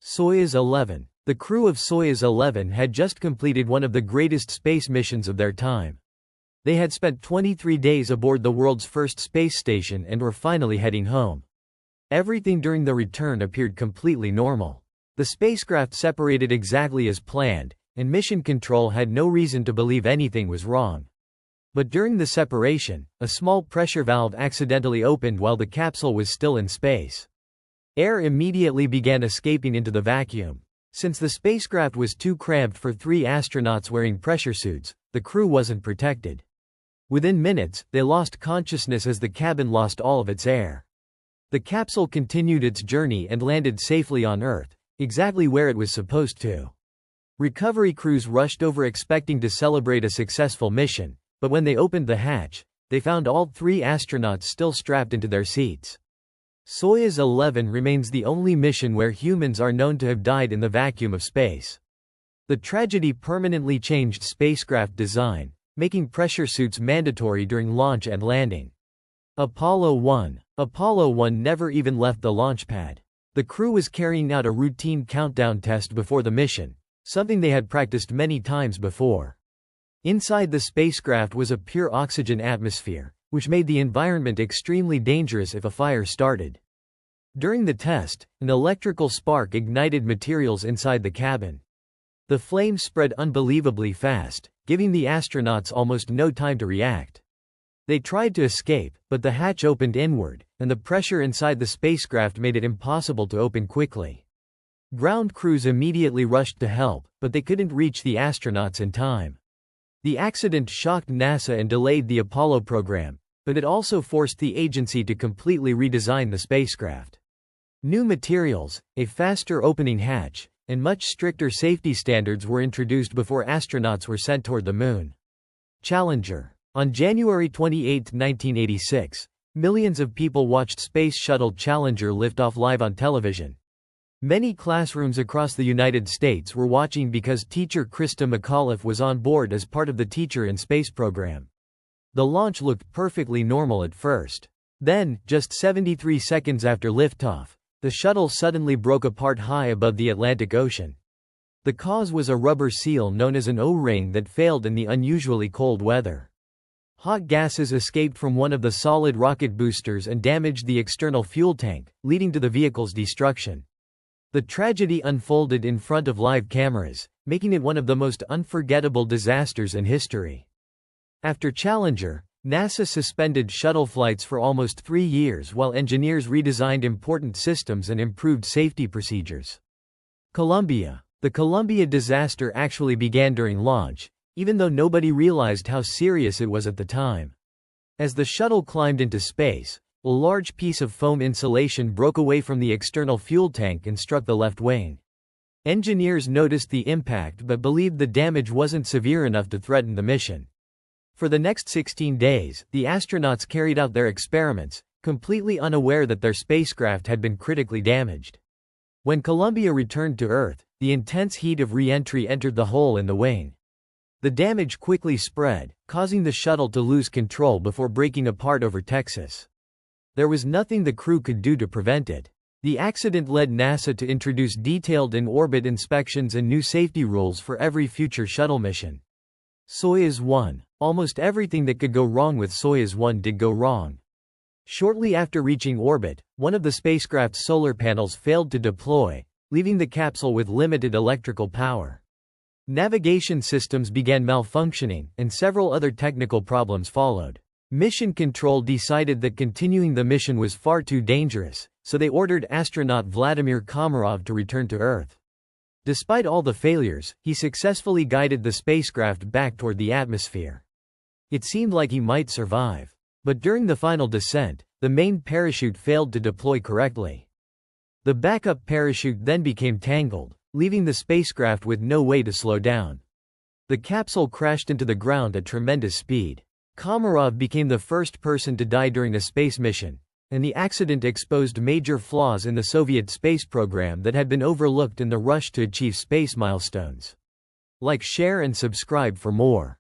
Soyuz 11. The crew of Soyuz 11 had just completed one of the greatest space missions of their time. They had spent 23 days aboard the world's first space station and were finally heading home. Everything during the return appeared completely normal. The spacecraft separated exactly as planned, and mission control had no reason to believe anything was wrong. But during the separation, a small pressure valve accidentally opened while the capsule was still in space. Air immediately began escaping into the vacuum. Since the spacecraft was too cramped for 3 astronauts wearing pressure suits, the crew wasn't protected. Within minutes, they lost consciousness as the cabin lost all of its air. The capsule continued its journey and landed safely on Earth, exactly where it was supposed to. Recovery crews rushed over expecting to celebrate a successful mission, but when they opened the hatch, they found all 3 astronauts still strapped into their seats. Soyuz 11 remains the only mission where humans are known to have died in the vacuum of space. The tragedy permanently changed spacecraft design, making pressure suits mandatory during launch and landing. Apollo 1. Apollo 1 never even left the launch pad. The crew was carrying out a routine countdown test before the mission, something they had practiced many times before. Inside the spacecraft was a pure oxygen atmosphere, which made the environment extremely dangerous if a fire started. During the test, an electrical spark ignited materials inside the cabin. The flames spread unbelievably fast, giving the astronauts almost no time to react. They tried to escape, but the hatch opened inward, and the pressure inside the spacecraft made it impossible to open quickly. Ground crews immediately rushed to help, but they couldn't reach the astronauts in time. The accident shocked NASA and delayed the Apollo program, but it also forced the agency to completely redesign the spacecraft. New materials, a faster opening hatch, and much stricter safety standards were introduced before astronauts were sent toward the Moon. Challenger. On January 28, 1986, millions of people watched Space Shuttle Challenger lift off live on television. Many classrooms across the United States were watching because teacher Krista McAuliffe was on board as part of the Teacher in Space program. The launch looked perfectly normal at first. Then, just 73 seconds after liftoff, the shuttle suddenly broke apart high above the Atlantic Ocean. The cause was a rubber seal known as an O-ring that failed in the unusually cold weather. Hot gases escaped from one of the solid rocket boosters and damaged the external fuel tank, leading to the vehicle's destruction. The tragedy unfolded in front of live cameras, making it one of the most unforgettable disasters in history. After Challenger, NASA suspended shuttle flights for almost 3 years while engineers redesigned important systems and improved safety procedures. Columbia. The Columbia disaster actually began during launch, even though nobody realized how serious it was at the time. As the shuttle climbed into space, a large piece of foam insulation broke away from the external fuel tank and struck the left wing. Engineers noticed the impact but believed the damage wasn't severe enough to threaten the mission. For the next 16 days, the astronauts carried out their experiments, completely unaware that their spacecraft had been critically damaged. When Columbia returned to Earth, the intense heat of re-entry entered the hole in the wing. The damage quickly spread, causing the shuttle to lose control before breaking apart over Texas. There was nothing the crew could do to prevent it. The accident led NASA to introduce detailed in-orbit inspections and new safety rules for every future shuttle mission. Soyuz 1. Almost everything that could go wrong with Soyuz 1 did go wrong. Shortly after reaching orbit, one of the spacecraft's solar panels failed to deploy, leaving the capsule with limited electrical power. Navigation systems began malfunctioning, and several other technical problems followed. Mission Control decided that continuing the mission was far too dangerous, so they ordered astronaut Vladimir Komarov to return to Earth. Despite all the failures, he successfully guided the spacecraft back toward the atmosphere. It seemed like he might survive. But during the final descent, the main parachute failed to deploy correctly. The backup parachute then became tangled, leaving the spacecraft with no way to slow down. The capsule crashed into the ground at tremendous speed. Komarov became the first person to die during a space mission, and the accident exposed major flaws in the Soviet space program that had been overlooked in the rush to achieve space milestones. Like, share and subscribe for more.